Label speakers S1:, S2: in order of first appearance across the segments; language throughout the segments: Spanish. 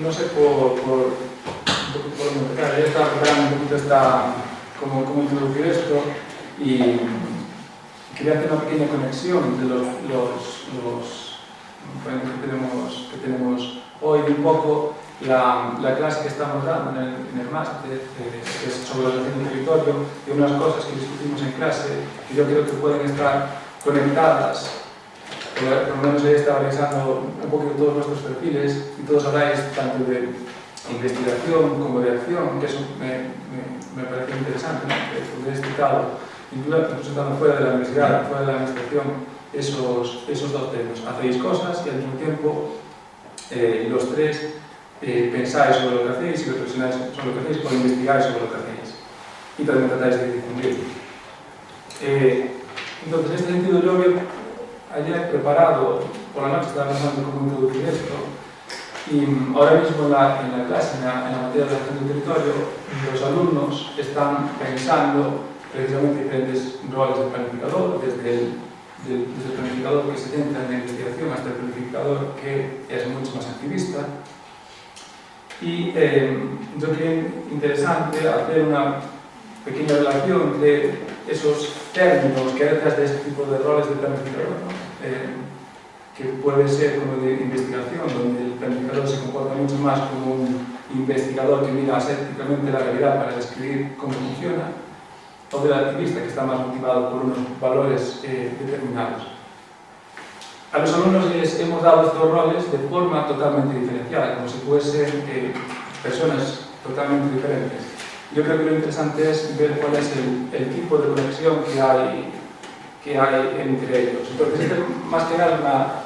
S1: no sé por dónde empezar. Yo estaba preparando un poquito cómo introducir esto y quería hacer una pequeña conexión entre los que tenemos hoy, un poco la clase que estamos dando en el máster, que es sobre la relación del territorio, y unas cosas que discutimos en clase que yo creo que pueden estar conectadas. Por lo menos ahí estaba revisando un poquito todos vuestros perfiles y todos habláis tanto de investigación como de acción, que eso me pareció interesante, ¿no? Que hubiera explicado, incluso estando fuera de la universidad, fuera de la administración, esos dos temas. Hacéis cosas y al mismo tiempo los tres pensáis sobre lo que hacéis y reflexionáis sobre lo que hacéis o investigáis sobre lo que hacéis. Y también tratáis de difundirlo. Entonces, en este sentido, yo ayer preparado, por la noche estaba pensando cómo introducir esto, y ahora mismo en la clase, en la materia de relación del territorio, los alumnos están pensando precisamente diferentes roles del planificador, desde el planificador que se centra en la investigación hasta el planificador que es mucho más activista. Y yo creo interesante hacer una pequeña relación entre esos términos que hay detrás de ese tipo de roles de planificador, ¿no? Que puede ser como de investigación, donde el planificador se comporta mucho más como un investigador que mira asépticamente la realidad para describir cómo funciona, o del activista que está más motivado por unos valores determinados. A los alumnos les hemos dado estos roles de forma totalmente diferenciada, como si fuesen personas totalmente diferentes. Yo creo que lo interesante es ver cuál es el tipo de conexión que hay entre ellos. Entonces, esto es más que nada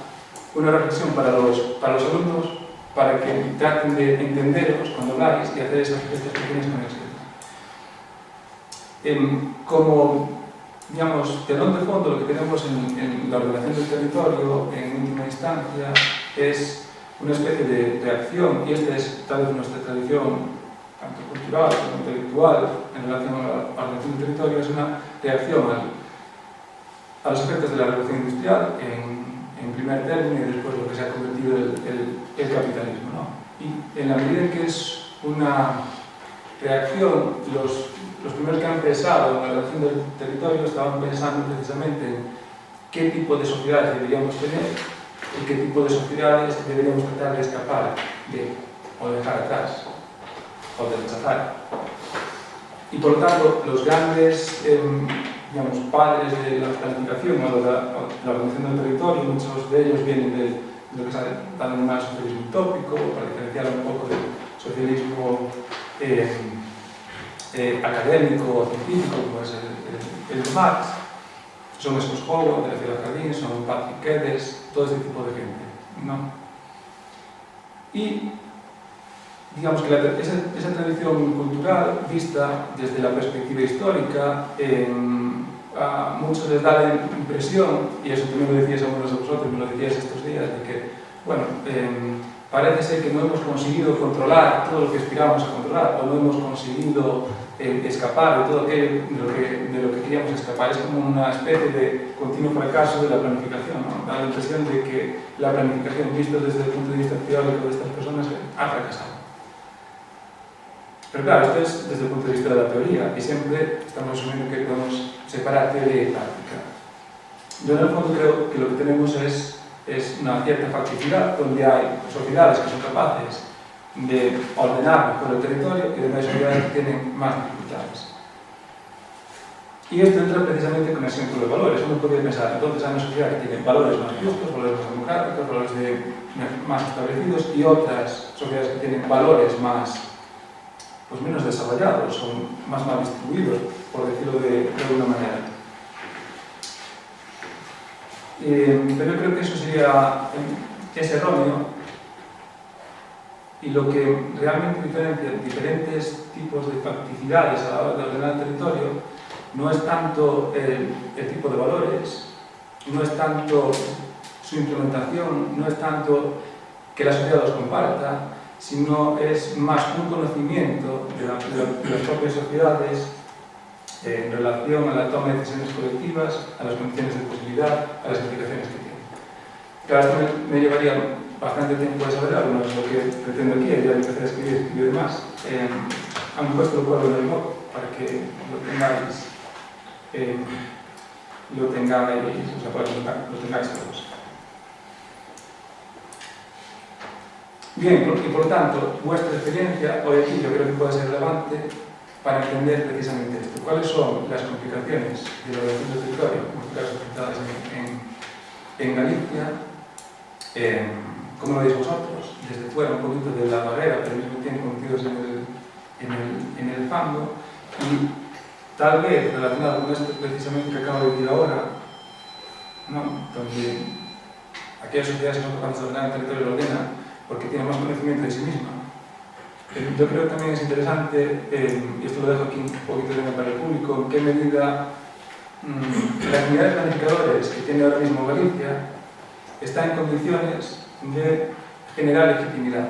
S1: una reflexión para los alumnos, para que traten de entenderos cuando habláis y hacer estas pequeñas conexiones. Como, digamos, telón de fondo, lo que tenemos en la ordenación del territorio, en última instancia, es una especie de reacción, y esta es tal vez nuestra tradición tanto cultural como intelectual en relación a la ordenación del territorio, es una reacción a los efectos de la revolución industrial en primer término y después lo que se ha convertido el capitalismo, ¿no? Y en la medida en que es una reacción, los primeros que han pensado en la relación del territorio estaban pensando precisamente en qué tipo de sociedades deberíamos tener y qué tipo de sociedades deberíamos tratar de escapar de o dejar atrás o de rechazar. Y por lo tanto, los grandes digamos, padres de la planificación o de la organización del territorio, muchos de ellos vienen de lo que se ha denominado socialismo utópico, para diferenciar un poco del socialismo académico o científico, como es el de Marx. Son esos Howard, de la Ciudad Jardín, son Patrick Kedes, todo ese tipo de gente, ¿no? Y digamos que esa tradición cultural, vista desde la perspectiva histórica, a muchos les da la impresión, y eso también lo decíais a algunos de vosotros, me lo decíais estos días, de que, bueno, parece ser que no hemos conseguido controlar todo lo que aspirábamos a controlar, o no hemos conseguido escapar de todo aquello de lo que queríamos escapar. Es como una especie de continuo fracaso de la planificación, ¿no? Da la impresión de que la planificación, visto desde el punto de vista teórico de estas personas, ha fracasado. Pero claro, esto es desde el punto de vista de la teoría, y siempre estamos asumiendo que podemos separar teoría y práctica. Yo en el fondo creo que lo que tenemos es una cierta facticidad, donde hay sociedades que son capaces de ordenar mejor el territorio y donde hay sociedades que tienen más dificultades. Y esto entra precisamente en conexión con los valores. Uno podría pensar, entonces hay una sociedad que tiene valores más justos, valores más democráticos, valores más establecidos, y otras sociedades que tienen valores pues menos desarrollados o más mal distribuidos, por decirlo de alguna manera. Pero yo creo que eso es erróneo, y lo que realmente diferencia diferentes tipos de facticidades a la hora de ordenar el territorio no es tanto el tipo de valores, no es tanto su implementación, no es tanto que la sociedad los comparta, sino es más un conocimiento de las propias sociedades en relación a la toma de decisiones colectivas, a las condiciones de posibilidad, a las implicaciones que tienen. Claro, esto me llevaría bastante tiempo desarrollado, no es lo que pretendo aquí, ya empecé a escribir y demás. Han puesto el cuadro en el blog para que lo tengáis, o sea, para que lo tengáis todos. Bien, y por tanto, vuestra experiencia hoy aquí yo creo que puede ser relevante para entender precisamente esto. ¿Cuáles son las complicaciones de la ordenación del territorio, en este caso afectadas en Galicia? ¿Cómo lo veis vosotros? Desde fuera, un poquito de la barrera, pero al mismo tiempo metidos en el fango. Y tal vez relacionado con esto precisamente que acabo de decir ahora, ¿no? Donde aquellas sociedades que son capaces de ordenar el territorio lo ordenan porque tienen más conocimiento de sí misma. Yo creo que también es interesante, y esto lo dejo aquí un poquito también para el público, en qué medida la comunidad de planificadores que tiene ahora mismo Galicia está en condiciones de generar legitimidad.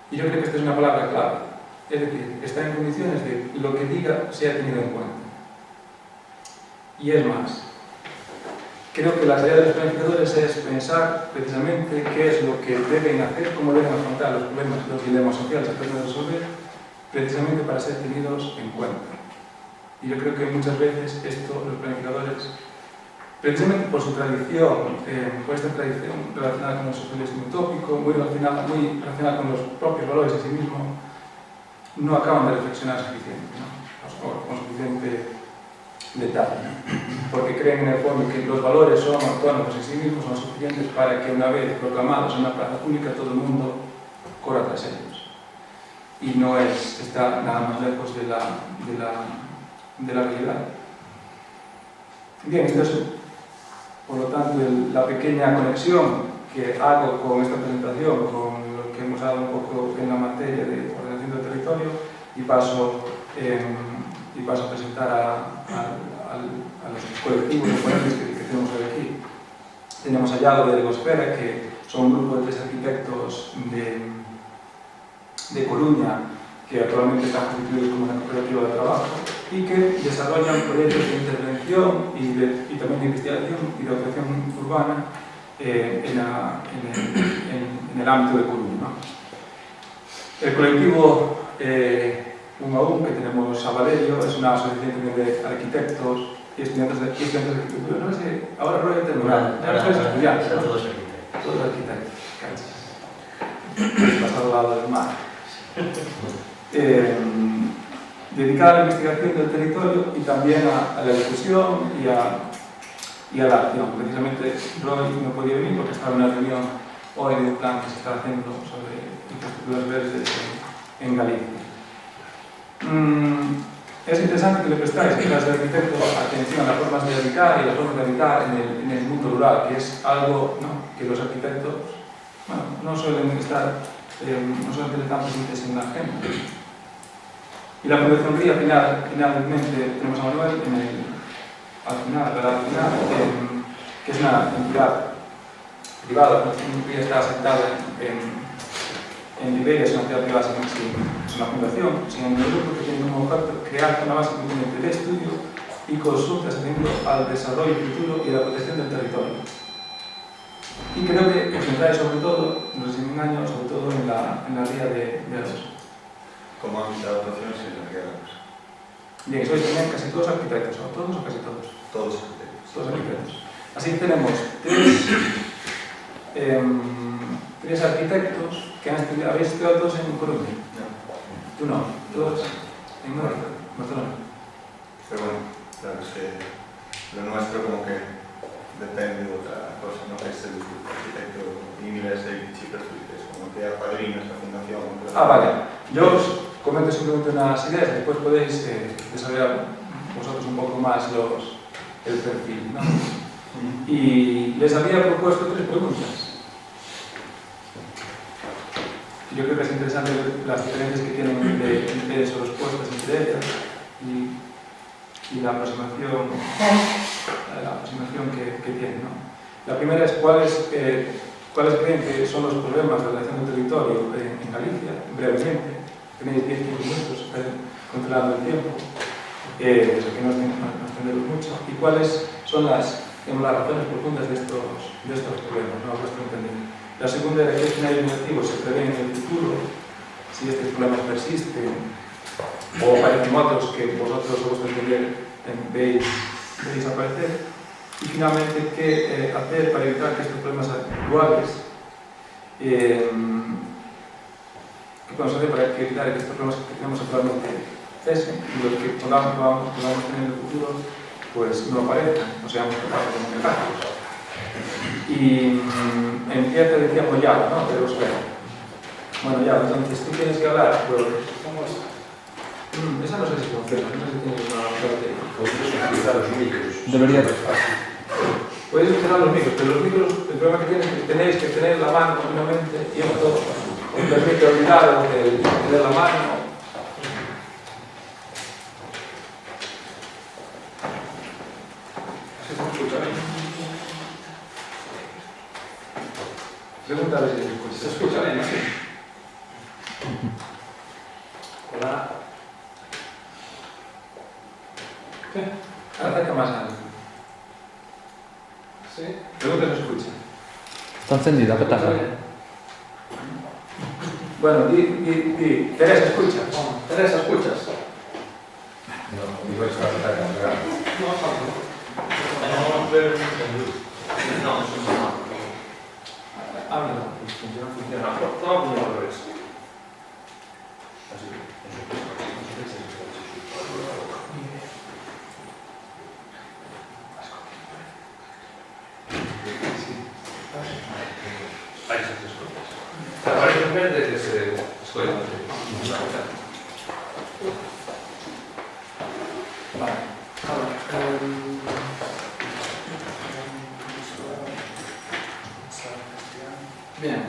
S1: Y yo creo que esta es una palabra clave. Es decir, está en condiciones de lo que diga sea tenido en cuenta. Y es más, creo que la tarea de los planificadores es pensar precisamente qué es lo que deben hacer, cómo deben afrontar los problemas, los dilemas sociales que deben resolver, precisamente para ser tenidos en cuenta. Y yo creo que muchas veces esto, los planificadores, precisamente por su tradición, por esta tradición relacionada con el socialismo utópico, muy relacionada con los propios valores de sí mismo, no acaban de reflexionar suficiente, ¿no? O con suficiente detalle, ¿no? Porque creen en el fondo que los valores son autónomos en sí mismos, son suficientes para que una vez proclamados en una plaza pública todo el mundo corra tras ellos. Y no está nada más lejos de la realidad. Bien, esto es, por lo tanto, la pequeña conexión que hago con esta presentación, con lo que hemos dado un poco en la materia de ordenación del territorio, y paso a presentar a los colectivos de ponentes que tenemos hoy aquí. Tenemos a Yago de Ergosfera, que son un grupo de 3 arquitectos de Coruña, que actualmente están constituidos como una cooperativa de trabajo y que desarrollan proyectos de intervención y también de investigación y de operación urbana en el ámbito de Coruña, ¿no? El colectivo 1 a 1, que tenemos a Valerio, es una asociación también de arquitectos y estudiantes de arquitectura. No sé, ahora Roy terminado. Ya no sois estudiantes, ¿no?
S2: Todos arquitectos.
S1: Todos arquitectos, cachas. Pasado al lado del mar. Dedicada a la investigación del territorio y también a la discusión y a la acción. Precisamente Roy no podía venir porque estaba en una reunión hoy de un plan que se está haciendo sobre infraestructuras verdes en Galicia. Es interesante que le prestáis, que las de arquitectos, atención a las formas de habitar y las formas de habitar en el mundo rural, que es algo, ¿no?, que los arquitectos, bueno, no suelen tener tan presentes en la agenda. Y la Fundación RIA, finalmente, tenemos a Manuel al final, que es una entidad privada. La Fundación RIA está asentada en Liberia, es una entidad privada, es una fundación, sin el grupo que tiene como objeto crear una base componente de estudio y consultas atendiendo al desarrollo futuro y a la protección del territorio. Y creo que os centráis sobre todo, no sé si me engaño, sobre todo en la ría de Alonso.
S3: Como ámbito de actuaciones en la ría de Alonso.
S1: Bien, sois también casi todos arquitectos, ¿o todos o casi todos?
S3: Todos arquitectos.
S1: Todos arquitectos. Así que tenemos tres arquitectos que habéis estudiado todos en Coruña.
S3: No.
S1: Tú no, todos en Barcelona.
S3: Pero bueno, claro, es que lo nuestro como que depende de otra cosa, ¿no? Es el arquitecto inglés de Chiperfield, es como que apadrina esta fundación.
S1: Vale. Yo os comento simplemente unas ideas, después podéis desarrollar vosotros un poco más el perfil, ¿no? Y les había propuesto 3 preguntas. Yo creo que es interesante ver las diferencias que tienen entre sus respuestas entre ellas y la aproximación que tienen, ¿no? La primera es cuáles creen que son los problemas de relación del territorio en Galicia, brevemente. Tenéis 10 minutos controlando el tiempo, que no extendemos mucho. Y cuáles son las digamos, las razones profundas de estos problemas, ¿no? Vuestro entendimiento. La segunda era qué escenarios negativos se prevén en el futuro, si estos problemas persisten, o aparecen otros que vosotros, a vuestro entender, veis aparecer. Y finalmente, qué hacer para evitar que estos problemas actuales, qué podemos hacer para evitar que estos problemas que tenemos actualmente cesen y los que podamos tener en el futuro pues no aparezcan, no seamos capaces de manejarlos. Y empieza, decíamos, ya, ¿no? Pero espera. Bueno, ya, entonces tú tienes que hablar, pues, ¿cómo es? Esa no sé si funciona, no sé si tienes una característica.
S2: Podemos utilizar los micros.
S4: Debería ser fácil.
S1: Podéis utilizar los micros, pero los micros, el problema que tienes es que tenéis que tener la mano continuamente y esto os permite olvidar de tener la mano. ¿Se escucha bien? Pregunta a ver si se escucha. ¿Se escucha bien así? Hola. ¿Qué? Acerca más algo. ¿Sí? Pregunta si se escucha.
S4: Está encendida, petaca.
S1: Bueno, di. Teresa, escucha. Teresa, ¿escuchas?
S2: No, igual está petaca.
S1: Habla.
S2: Funciona. Todo como al revés. Así. Ahí se escucha. Aparece en verde que se escucha.
S1: Vale.
S5: Bien,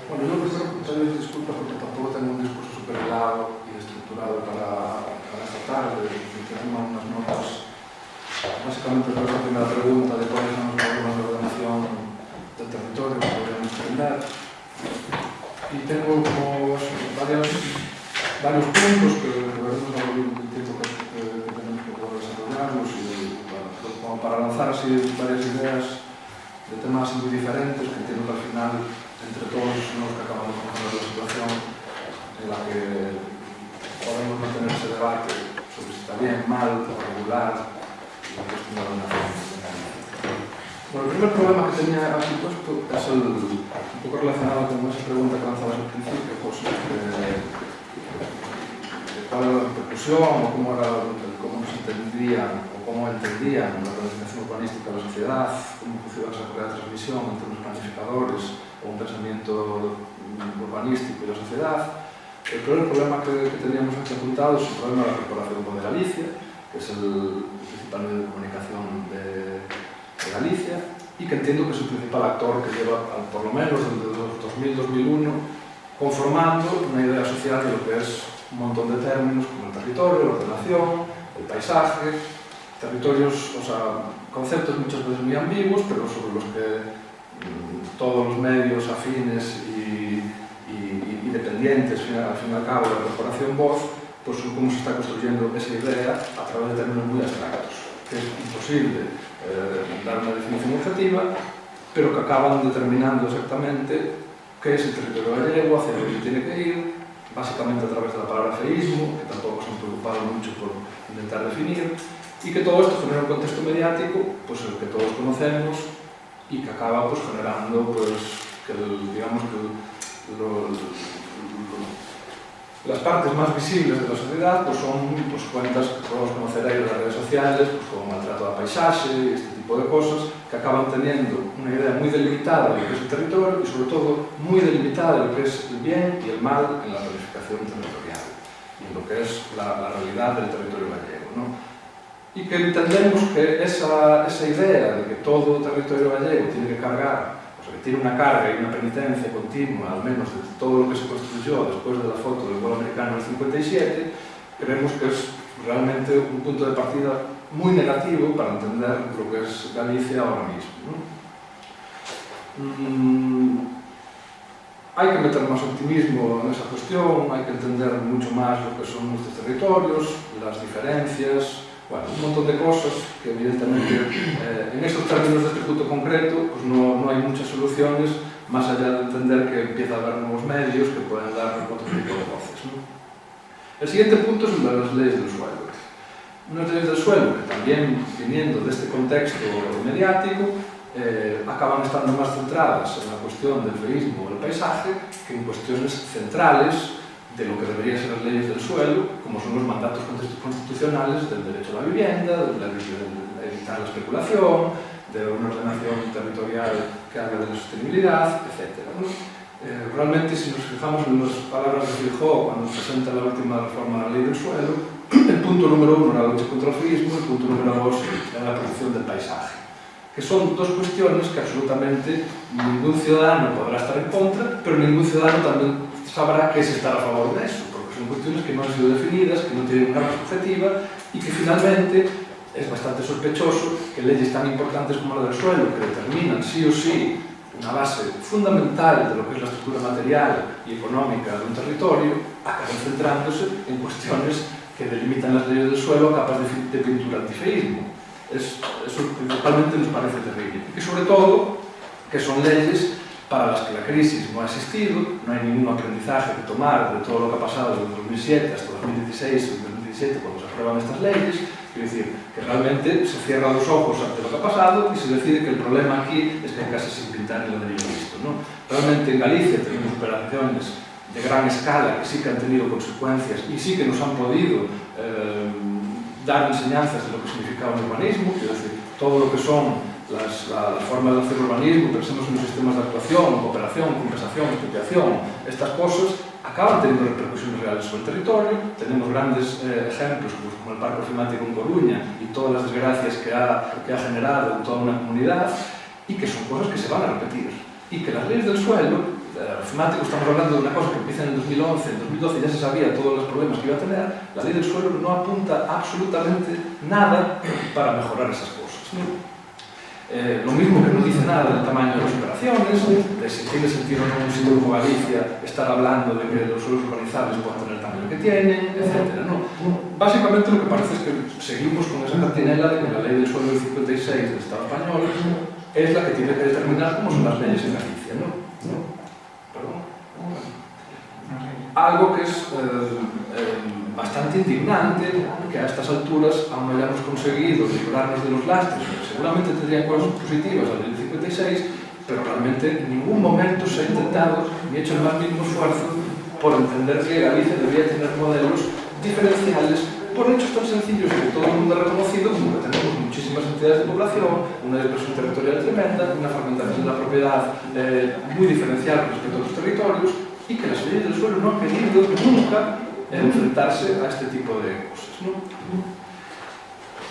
S5: bueno, yo primero pedirles disculpas porque tampoco tengo un discurso súper helado y estructurado para esta tarde. Tengo unas notas, básicamente por esa primera pregunta de cuáles son los problemas de ordenación del territorio que podríamos entender. Y tengo como varios puntos que veremos a lo largo del tiempo que tenemos que poder desarrollarlos y bueno, como para lanzar así varias ideas de temas muy diferentes que entiendo que al final entre todos los que acabamos de conocer la situación en la que podemos mantener ese debate sobre si está bien, mal, o regular y la cuestión de la ordenación. Bueno, el primer problema que tenía aquí puesto es un poco relacionado con esa pregunta que lanzabas al principio, José, de cuál era la repercusión o cómo nos entendían o cómo entendían la planificación urbanística de la sociedad, cómo funcionaba esa correa de transmisión entre los planificadores o un pensamiento urbanístico y la sociedad. El primer problema que teníamos aquí apuntado es el problema de la Corporación de Galicia, que es el principal medio de comunicación de Galicia y que entiendo que es el principal actor que lleva, por lo menos desde 2000-2001, conformando una idea social de lo que es un montón de términos como el territorio, la ordenación, el paisaje, territorios, o sea, conceptos muchas veces muy ambiguos, pero sobre los que todos los medios afines y dependientes, al fin y al cabo, de la Corporación Voz, pues son cómo se está construyendo esa idea a través de términos muy abstractos, que es imposible dar una definición objetiva, pero que acaban determinando exactamente qué es el territorio gallego, hacia dónde tiene que ir, básicamente a través de la palabra feísmo, que tampoco se han preocupado mucho por intentar definir, y que todo esto genera un contexto mediático, pues el que todos conocemos, y que acaba pues generando pues que digamos que las partes más visibles de la sociedad pues son pues, cuentas que todos conoceréis de las redes sociales, pues, como maltrato a paisaje y este tipo de cosas, que acaban teniendo una idea muy delimitada de lo que es el territorio y sobre todo muy delimitada de lo que es el bien y el mal en la planificación territorial y en lo que es la realidad del territorio gallego, ¿no? Y que entendemos que esa idea de que todo territorio gallego tiene que cargar, o sea, que tiene una carga y una penitencia continua, al menos de todo lo que se construyó después de la foto del vuelo americano del 57, creemos que es realmente un punto de partida muy negativo para entender lo que es Galicia ahora mismo, ¿no? Hay que meter más optimismo en esa cuestión, hay que entender mucho más lo que son nuestros territorios, las diferencias, Bueno, un montón de cosas que evidentemente en estos términos de este punto concreto pues no hay muchas soluciones más allá de entender que empieza a haber nuevos medios que pueden dar otro tipo de voces, ¿no? El siguiente punto es el de las leyes del suelo. Unas leyes del suelo que también, viniendo de este contexto mediático, acaban estando más centradas en la cuestión del feísmo o del paisaje que en cuestiones centrales de lo que deberían ser las leyes del suelo, como son los mandatos constitucionales del derecho a la vivienda, de evitar la especulación, de una ordenación territorial que haga de la sostenibilidad, etc. Realmente, si nos fijamos en las palabras de Feijóo cuando presenta la última reforma de la ley del suelo, el punto número 1 era la lucha contra el feísmo, el punto número 2 era la protección del paisaje, que son dos cuestiones que absolutamente ningún ciudadano podrá estar en contra, pero ningún ciudadano también sabrá que es estar a favor de eso, porque son cuestiones que no han sido definidas, que no tienen una base objetiva y que finalmente es bastante sospechoso que leyes tan importantes como la del suelo, que determinan sí o sí una base fundamental de lo que es la estructura material y económica de un territorio, acaban centrándose en cuestiones que delimitan las leyes del suelo a capas de pintura antifeísmo. Eso principalmente nos parece terrible. Y sobre todo, que son leyes para las que la crisis no ha existido, no hay ningún aprendizaje que tomar de todo lo que ha pasado desde 2007 hasta 2016 o 2017 cuando se aprueban estas leyes. Es decir, que realmente se cierran los ojos ante lo que ha pasado y se decide que el problema aquí es que hay casas sin pintar y lo de visto, ¿no? Realmente en Galicia tenemos operaciones de gran escala que sí que han tenido consecuencias y sí que nos han podido dar enseñanzas de lo que significa un urbanismo, es decir, todo lo que son las formas de hacer urbanismo, pensemos en los sistemas de actuación, cooperación, compensación, expropiación, estas cosas acaban teniendo repercusiones reales sobre el territorio. Tenemos grandes ejemplos como el Parque Climático en Coruña y todas las desgracias que ha generado en toda una comunidad y que son cosas que se van a repetir y que las leyes del suelo, el climático, estamos hablando de una cosa que empieza en el 2011, en 2012 ya se sabía todos los problemas que iba a tener. La ley del suelo no apunta absolutamente nada para mejorar esas cosas, ¿no? Lo mismo que no dice nada del tamaño de las operaciones, de si tiene sentido en un sitio como Galicia estar hablando de que los suelos urbanizables puedan tener el tamaño que tienen, etc. ¿no? Básicamente lo que parece es que seguimos con esa cantinela de que la ley del suelo del 56 del Estado español es la que tiene que determinar cómo son las leyes en Galicia, ¿no? Perdón. Algo que es bastante indignante, que a estas alturas aún no hayamos conseguido librarnos de los lastres. Seguramente tendrían cosas positivas la ley del 56, pero realmente en ningún momento se ha intentado ni hecho el más mínimo esfuerzo por entender que Galicia debería tener modelos diferenciales por hechos tan sencillos que todo el mundo ha reconocido, como que tenemos muchísimas entidades de población, una dispersión territorial tremenda, una fragmentación de la propiedad muy diferencial respecto a otros territorios y que las leyes del suelo no han querido nunca enfrentarse a este tipo de cosas, ¿no?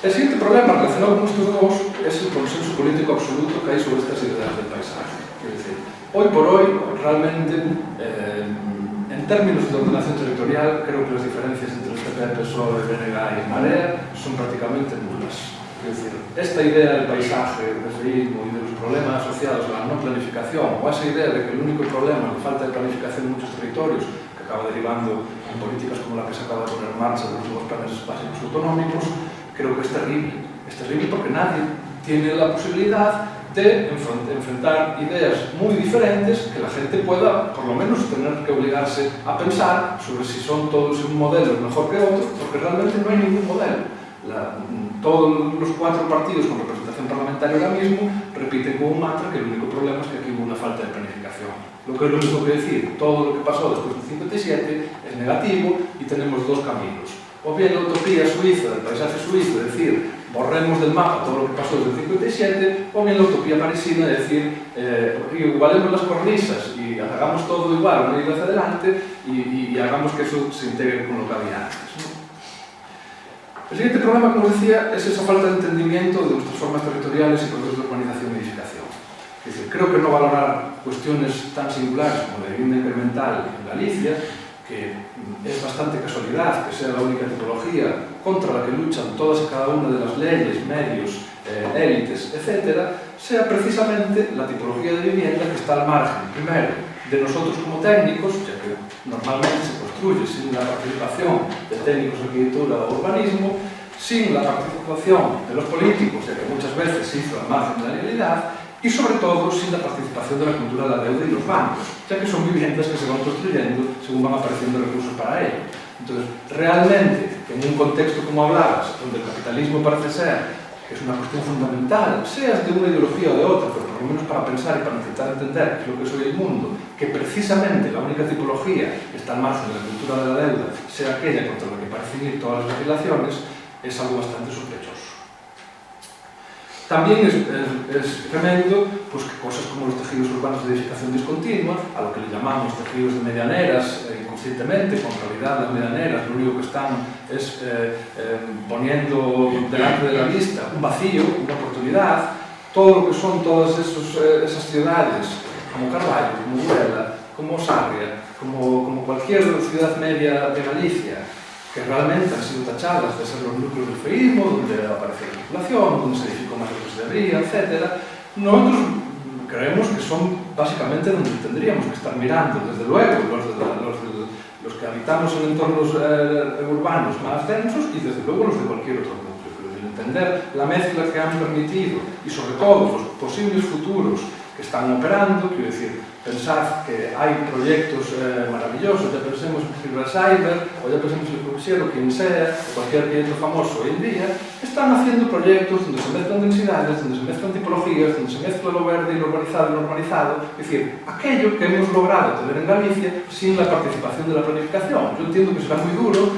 S5: El siguiente problema relacionado con estos dos es el consenso político absoluto que hay sobre estas ideas del paisaje. Es decir, hoy por hoy, realmente, en términos de ordenación territorial, creo que las diferencias entre el PP, PSOE, BNG y Marea son prácticamente nulas. Es decir, esta idea del paisaje, del feísmo y de los problemas asociados a la no planificación, o esa idea de que el único problema es la falta de planificación en muchos territorios, que acaba derivando en políticas como la que se acaba de poner en marcha de los nuevos planes básicos autonómicos, creo que es terrible. Es terrible porque nadie tiene la posibilidad de enfrentar ideas muy diferentes que la gente pueda, por lo menos, tener que obligarse a pensar sobre si son todos un modelo mejor que otro, porque realmente no hay ningún modelo. Todos los 4 partidos con representación parlamentaria ahora mismo repiten como un mantra que el único problema es que aquí hubo una falta de planificación. Lo que es lo mismo que decir, todo lo que pasó después del 57 es negativo y tenemos dos caminos. O bien la utopía suiza, del paisaje suizo, es decir, borremos del mapa todo lo que pasó desde el 57, o bien la utopía parisina, es decir, igualemos las cornisas y hagamos todo igual, una ida hacia adelante y hagamos que eso se integre con lo que había antes, ¿no? El siguiente problema, como decía, es esa falta de entendimiento de nuestras formas territoriales y procesos de urbanización y edificación. Es decir, creo que no valorar cuestiones tan singulares como la vivienda incremental en Galicia, que es bastante casualidad que sea la única tipología contra la que luchan todas y cada una de las leyes, medios, élites, etc., sea precisamente la tipología de vivienda que está al margen, primero, de nosotros como técnicos, ya que normalmente se construye sin la participación de técnicos de arquitectura o urbanismo, sin la participación de los políticos, ya que muchas veces se hizo al margen de la legalidad, y sobre todo sin la participación de la cultura de la deuda y los bancos, ya que son viviendas que se van construyendo según van apareciendo recursos para ello. Entonces, realmente, en un contexto como hablabas, donde el capitalismo parece ser que es una cuestión fundamental, seas de una ideología o de otra, pero por lo menos para pensar y para intentar entender qué es lo que es hoy el mundo, que precisamente la única tipología que está al margen de la cultura de la deuda sea aquella contra la que parecen ir todas las legislaciones, es algo bastante sospechoso. También es tremendo pues, que cosas como los tejidos urbanos de edificación discontinua, a lo que le llamamos tejidos de medianeras, inconscientemente, con realidad las medianeras, lo único que están es poniendo delante de la vista un vacío, una oportunidad, todo lo que son todas esas ciudades, como Carballo, como Burela, como Sarria, como cualquier ciudad media de Galicia, que realmente han sido tachadas de ser los núcleos del feísmo, donde aparece la población, donde se edificó más de lo que se debería, etc. Nosotros creemos que son básicamente donde tendríamos que estar mirando, desde luego, los que habitamos en entornos urbanos más densos y desde luego los de cualquier otro núcleo. Pero entender la mezcla que han permitido y sobre todo los posibles futuros que están operando, quiero decir, pensad que hay proyectos maravillosos, ya pensemos en Gilbert Cyber, o ya pensemos en Corbusier, o quien sea, o cualquier arquitecto famoso hoy en día, están haciendo proyectos donde se mezclan densidades, donde se mezclan tipologías, donde se mezcla lo verde y lo urbanizado y lo normalizado, es decir, aquello que hemos logrado tener en Galicia sin la participación de la planificación. Yo entiendo que será muy duro,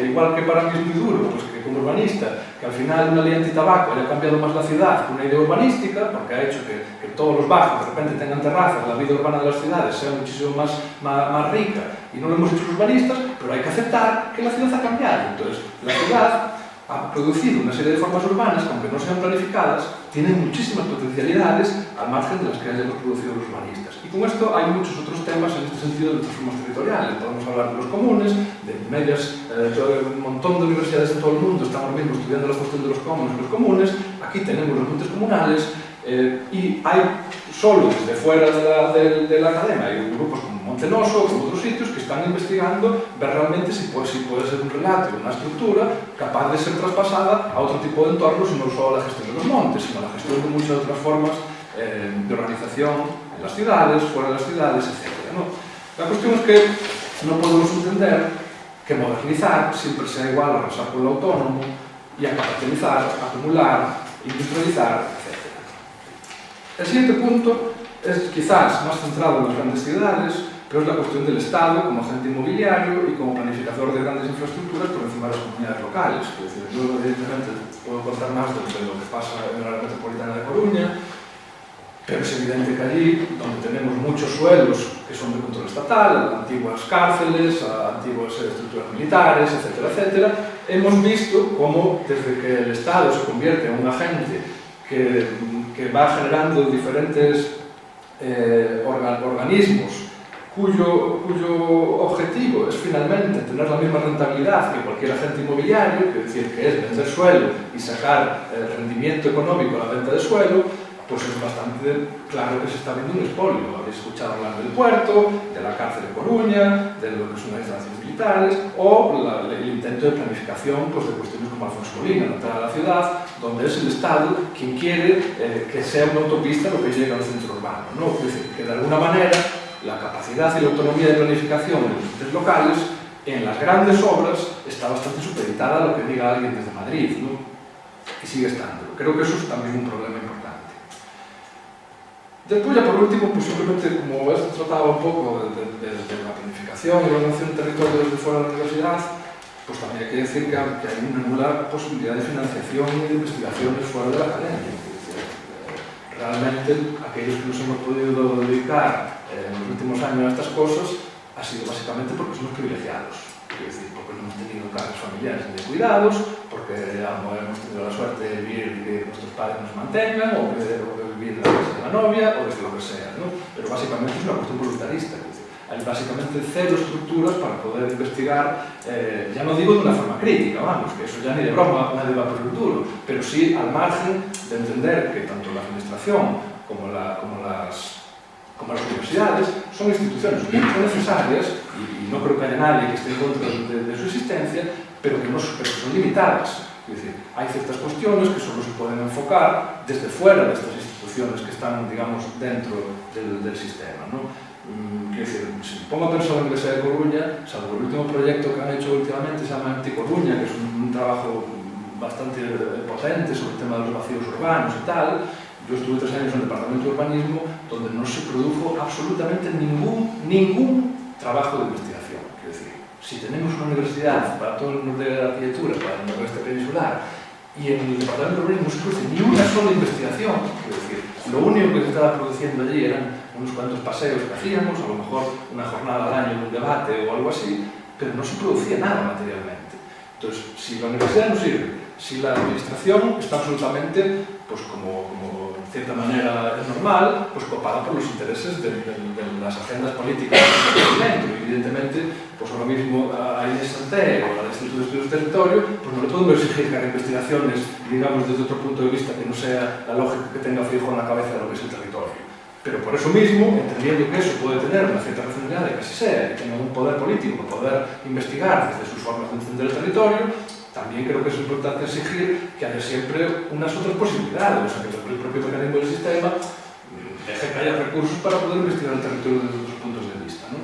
S5: igual que para mí es muy duro, pues que como urbanista, que al final una ley antitabaco haya cambiado más la ciudad que una idea urbanística, porque ha hecho que todos los bajos de repente tengan terrazas, la vida urbana de las ciudades sea muchísimo más rica, y no lo hemos hecho los urbanistas, pero hay que aceptar que la ciudad ha cambiado. Entonces, la ciudad ha producido una serie de formas urbanas que, aunque no sean planificadas, tienen muchísimas potencialidades al margen de las que hayamos producido los urbanistas. Y con esto hay muchos otros temas en este sentido de transformas territoriales. Podemos hablar de los comunes, de un montón de universidades en todo el mundo están ahora mismo estudiando la cuestión de los comunes y los comunes. Aquí tenemos los montes comunales, y hay solo desde fuera de la academia, hay grupos como Montenoso, como otros sitios que están investigando ver realmente si puede ser un relato, una estructura capaz de ser traspasada a otro tipo de entornos y no solo a la gestión de los montes, sino a la gestión de muchas otras formas de organización en las ciudades, fuera de las ciudades, etc. ¿no? La cuestión es que no podemos entender que modernizar siempre sea igual a arrasar con lo autónomo y a capitalizar, acumular, industrializar, etc. El siguiente punto es quizás más centrado en las grandes ciudades, pero es la cuestión del Estado como agente inmobiliario y como planificador de grandes infraestructuras por encima de las comunidades locales. Es decir, yo evidentemente puedo contar más de lo que pasa en la área metropolitana de Coruña, pero es evidente que allí, donde tenemos muchos suelos que son de control estatal, antiguas cárceles, antiguas estructuras militares, etcétera, etcétera, hemos visto cómo desde que el Estado se convierte en un agente que va generando diferentes organismos cuyo objetivo es finalmente tener la misma rentabilidad que cualquier agente inmobiliario, es decir, que es vender suelo y sacar rendimiento económico a la venta de suelo, pues es bastante claro que se está viendo un expolio. Habéis escuchado hablar del puerto, de la cárcel de Coruña, de lo que son las instalaciones militares, o el intento de planificación pues, de cuestiones como Alfonso Molina, la entrada a la ciudad, donde es el Estado quien quiere que sea una autopista lo que llega al centro urbano, ¿no? Es decir, que de alguna manera la capacidad y la autonomía de planificación de los entes locales en las grandes obras está bastante supeditada a lo que diga alguien desde Madrid, ¿no? Y sigue estando. Creo que eso es también un problema importante. Después, ya por último, pues simplemente, como esto trataba un poco de la planificación y la ordenación del territorio desde fuera de la universidad, pues también hay que decir que hay una nula posibilidad de financiación y de investigaciones fuera de la academia. Realmente, aquellos que nos hemos podido dedicar en los últimos años a estas cosas ha sido básicamente porque somos privilegiados. Es decir, porque no hemos tenido cargos familiares ni de cuidados, porque hemos tenido la suerte de vivir y que nuestros padres nos mantengan, o de vivir en la casa de la novia, o de lo que sea, ¿no? Pero básicamente es una cuestión voluntarista. Es decir, hay básicamente cero estructuras para poder investigar, ya no digo de una forma crítica, vamos, que eso ya ni de broma nadie va por el duro, pero sí al margen de entender que tanto la administración como las universidades son instituciones muy necesarias y no creo que haya nadie que esté en contra de su existencia, pero que son limitadas. Es decir, hay ciertas cuestiones que solo se pueden enfocar desde fuera de estas instituciones que están, digamos, dentro del sistema, ¿no? Quiero decir, si me pongo a pensar en la Universidad de Coruña, salvo el último proyecto que han hecho últimamente se llama Anticoruña, que es un trabajo bastante potente sobre el tema de los vacíos urbanos y tal. Yo estuve 3 años en el departamento de urbanismo donde no se produjo absolutamente ningún trabajo de investigación. Quiero decir, si tenemos una universidad para todo el norte de la arquitectura, para el noroeste peninsular, y en el departamento de urbanismo no se produce ni una sola investigación, quiero decir, lo único que se estaba produciendo allí eran unos cuantos paseos que hacíamos, a lo mejor una jornada al año de un debate o algo así, pero no se producía nada materialmente. Entonces, si la universidad no sirve, si la administración está absolutamente, pues como en cierta manera es normal, pues copada por los intereses de las agendas políticas del presidente. Evidentemente, pues ahora mismo a Inés Santé o al Instituto de Estudios del Territorio, pues no le podemos exigir que haga investigaciones, digamos, desde otro punto de vista que no sea la lógica que tenga fijo en la cabeza de lo que es el territorio. Pero por eso mismo, entendiendo que eso puede tener una cierta racionalidad de que así sea, que tenga un poder político para poder investigar desde sus formas de entender el territorio, también creo que es importante exigir que haya siempre unas otras posibilidades, o sea, que el propio mecanismo del sistema deje que haya recursos para poder investigar el territorio desde otros puntos de vista, ¿no?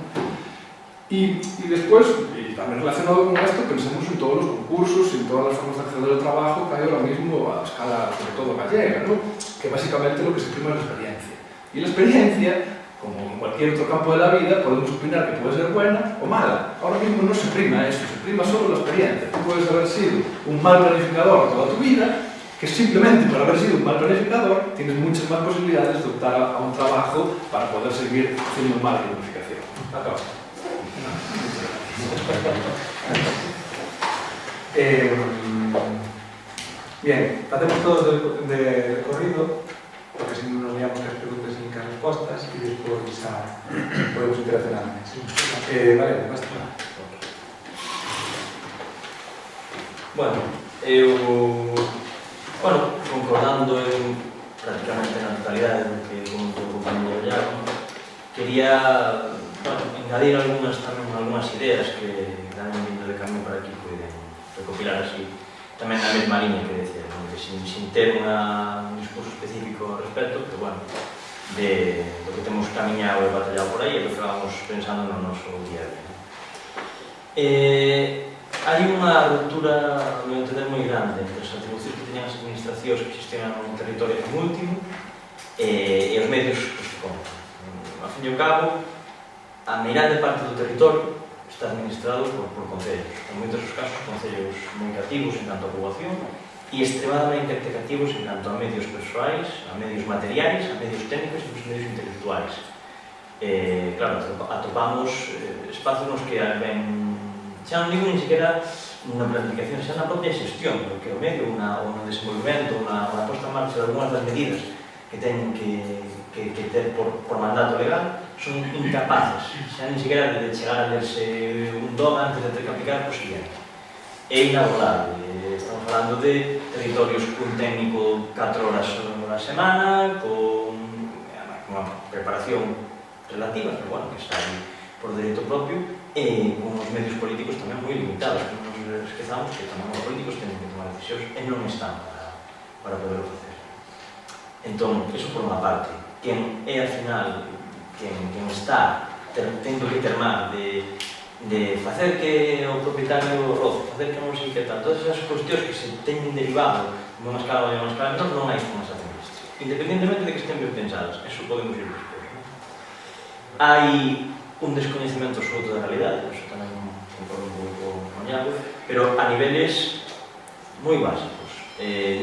S5: Y después, y también relacionado con esto, pensemos en todos los concursos y en todas las formas de acceder al trabajo que hay ahora mismo a escala, sobre todo gallega, ¿no? Que básicamente lo que se prima es la experiencia. Y la experiencia, como en cualquier otro campo de la vida, podemos opinar que puede ser buena o mala. Ahora mismo no se prima eso, se prima solo la experiencia. Tú puedes haber sido un mal planificador toda tu vida, que simplemente por haber sido un mal planificador tienes muchas más posibilidades de optar a un trabajo para poder seguir haciendo mala planificación. Acabo.
S1: Bien, hacemos todos de corrido, porque si no nos liamos que las preguntas y que las respuestas, y después podemos interaccionar. Vale, basta.
S6: Concordando prácticamente na totalidade do que comentou o compañero Iago, quería engadir algunhas ideas que dan vindo de camiño para aquí poden recopilar así tamén na mesma línea que decía, que sin ter un discurso específico ao respecto, pero bueno, de lo que temos camiñado e batallado por aí e lo que vamos pensando no noso día a día. Hai unha ruptura, ao meu entender, moi grande entre as atribucións que teñan as administracións que gestionan un territorio como último e os medios que contan. Ao fin e ao cabo, a meirande parte do territorio está administrado por concellos. En moitos dos casos, concellos moi activos en canto a poboación e extremadamente activos en canto a medios persoais, a medios materiais, a medios técnicos e os medios intelectuais. Claro, atopamos espazos nos que ven xa non digo nin sequera na planificación, xa na propia xestión, porque o medio, o no desenvolvemento, na posta en marcha de algunhas das medidas que teñen que ter por mandato legal, son incapaces, xa nin sequera de chegar a lerse un doma antes de ter que aplicar o siguiente. É inabordable. Estamos falando de territorios cun técnico 4 horas na semana, con unha preparación relativa, pero bueno, que está aí por dereito propio, e con os medios políticos tamén moi limitados, que non nos esquezamos que tamén os políticos tenen que tomar decisións e non están para poderlo facer. Entón, eso por unha parte, quen é, al final, quen está tendo que ter mal de facer que o propietario roce, facer que non sei que tal, todas esas cuestións que se teñen derivado nunha escala ou nunha escala menor, non hai como esa administración, independentemente de que estén ben pensadas, eso podemos ir despois, non? Hai un descoñecemento absoluto da realidade, eso tamén concordo un pouco con Iago, pero a niveles moi básicos.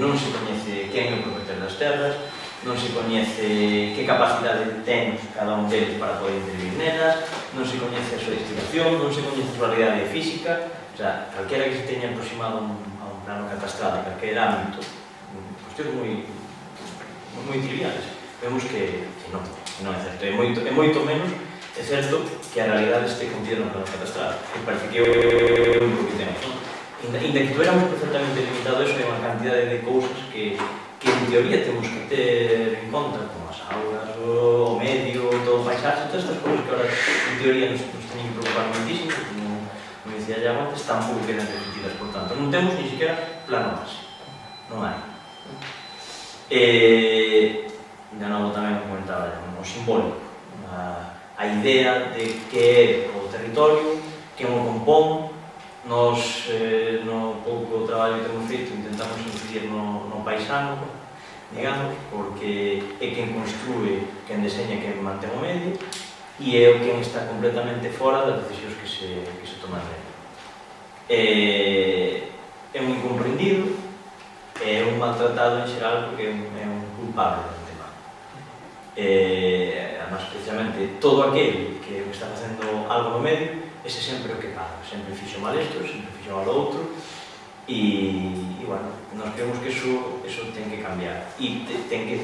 S6: Non se coñece quen é o propietario das terras, non se coñece que capacidade ten cada un deles para poder intervir nelas, non se coñece a súa distribución, non se coñece a súa realidade física, o sea, calquera que se teña aproximado a un plano catastral de calquer ámbito, cuestións moi triviales, vemos que non é certo, é moito menos. É certo que a realidade este contida no plano catastral, que parece que é o único que temos, non? Inda que tuéramos perfectamente limitado eso, hai unha cantidade de cousas que en teoría temos que ter en conta, como as augas, o medio, todo o paisaxe, todas estas cousas que ahora en teoría nos teñen que preocupar muitísimo, como dicía ya antes, tampouco quedan definidas, por tanto, non temos ni siquiera plano base, non hai. De novo tamén comentaba o simbólico, a idea de que é o territorio, que o compón. Nos, no pouco traballo que temos feito, intentamos incidir no paisano, digamos, porque é quen construe, quen deseña, quen mantén o medio, e é o quen está completamente fora das decisións que se toman dentro. É un incomprendido, é un maltratado en xeral porque é un culpable do tema. Además, precisamente, todo aquel que está facendo algo no medio, ese sempre o que paga, sempre fixo mal isto, sempre fixo mal outro, e bueno, nós creemos que eso ten que cambiar, e ten que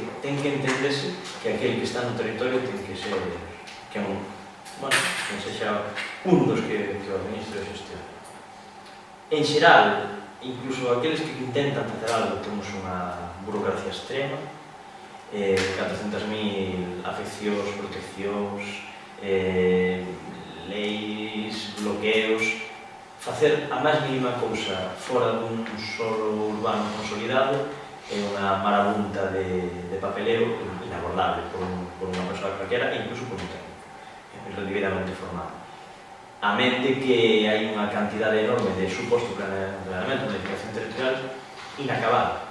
S6: entenderse que aquel que está no territorio ten que ser, que sexa un dos que o administre e xestión. En xeral, incluso aqueles que intentan facer algo, temos unha burocracia extrema, 400.000 afeccións, proteccións, leis, bloqueos, facer a máis mínima cousa fora dun solo urbano consolidado é unha marabunta de papeleo inabordable por unha persoa calquera e incluso por un técnico, debidamente formado. A mente que hai unha cantidade enorme de suposto planeamento, planificación territorial inacabada.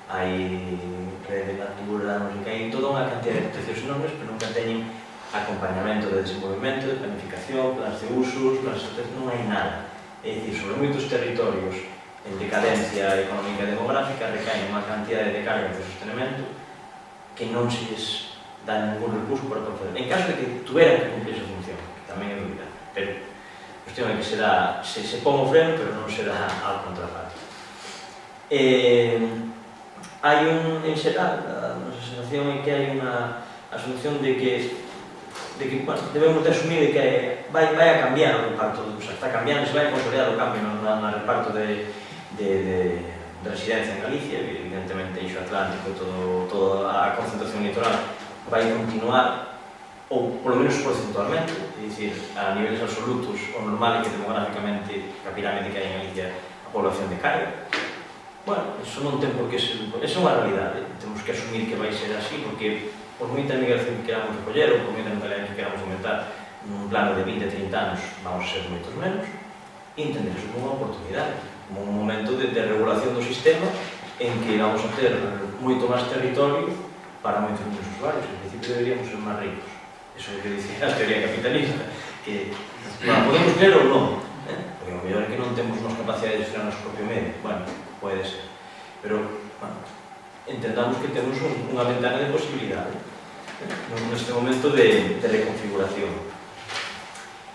S6: Hai rede de natura, non sei que, hai toda unha cantidad de proteccións enormes, pero nunca teñen acompañamento de desenvolvemento, de planificación, plans de usos, plans de protección, non hai nada. É dicir, sobre moitos territorios en decadencia económica e demográfica recaen unha cantidade de cargas de sostenimento que non se lles dá ningún recurso para facer. En caso de que tuveran que cumplir esa función, que tamén é dúbida, pero a cuestión é que se pon o freno, pero non se dá ao contraparte. Hai en xeral, a nosa sensación é que hai unha asunción de que debemos de asumir que vai a cambiar o reparto, o sea, está cambiando, se vai a consolidar o cambio no reparto de residencia en Galicia, evidentemente eixo Atlántico, toda a concentración litoral vai continuar, ou polo menos porcentualmente, é dicir, a niveles absolutos, o normal é que demográficamente, a pirámide que hai en Galicia, a población decaiga. Bueno, eso non ten por que ser, esa é unha realidade, temos que asumir que vai ser así, porque por moita migración que queramos recoller ou por moita natalidade que queramos aumentar nun plano de 20-30 anos vamos a ser moitos menos e entender iso como unha oportunidade, como un momento de regulación do sistema en que vamos a ter moito máis territorio para moitos menos usuarios. En principio deberíamos ser máis ricos, eso é o que dice a teoría capitalista, que podemos creer ou non, porque o mellor é que non temos nos capacidade de gestionar o noso propio medio, bueno, pode ser, pero entendamos que temos unha ventana de posibilidade neste momento de reconfiguración.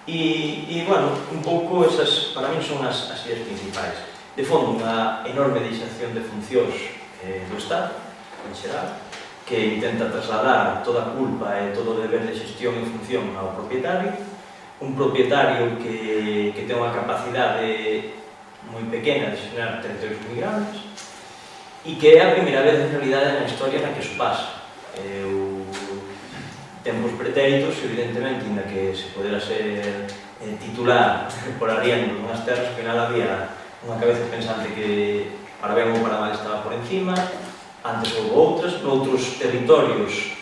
S6: E, bueno, un pouco esas, para min, son as ideas principais. De fondo, unha enorme deixación de funcións do Estado, en xeral, que intenta trasladar toda a culpa e todo o deber de xestión e función ao propietario, un propietario que ten unha capacidade moi pequena de xerar territorios moi grandes, e que é a primeira vez en realidade na historia na que iso pasa. Tempos pretéritos, evidentemente, inda que se podera ser titular por arriendo dunhas terras, ao final había unha cabeza pensante que para ben ou para mal estaba por encima, antes houve outras, noutros territorios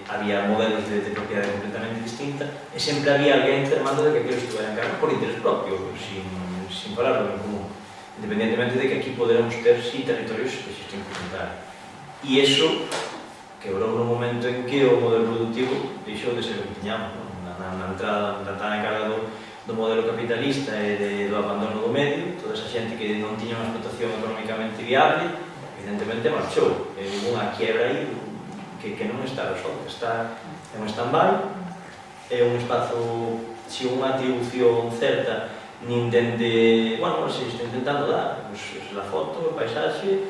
S6: había modelos de propiedade completamente distinta, e sempre había alguén termando de que aquilo estuvera en cargo por interés propio, sin falar do ben común, independentemente de que aquí poderamos ter territorios de xestión comunitaria. E iso quebrou no momento en que o modelo productivo deixou de ser o que tiñamos, na entrada en carga do modelo capitalista e do abandono do medio. Toda esa xente que non tiña unha explotación económicamente viable, evidentemente marchou. Houve unha quiebra aí que non está resolta, está en un stand-by, é un espazo, se unha atribución certa, nin dende, bueno, se está intentando dar, la foto, o paisaxe,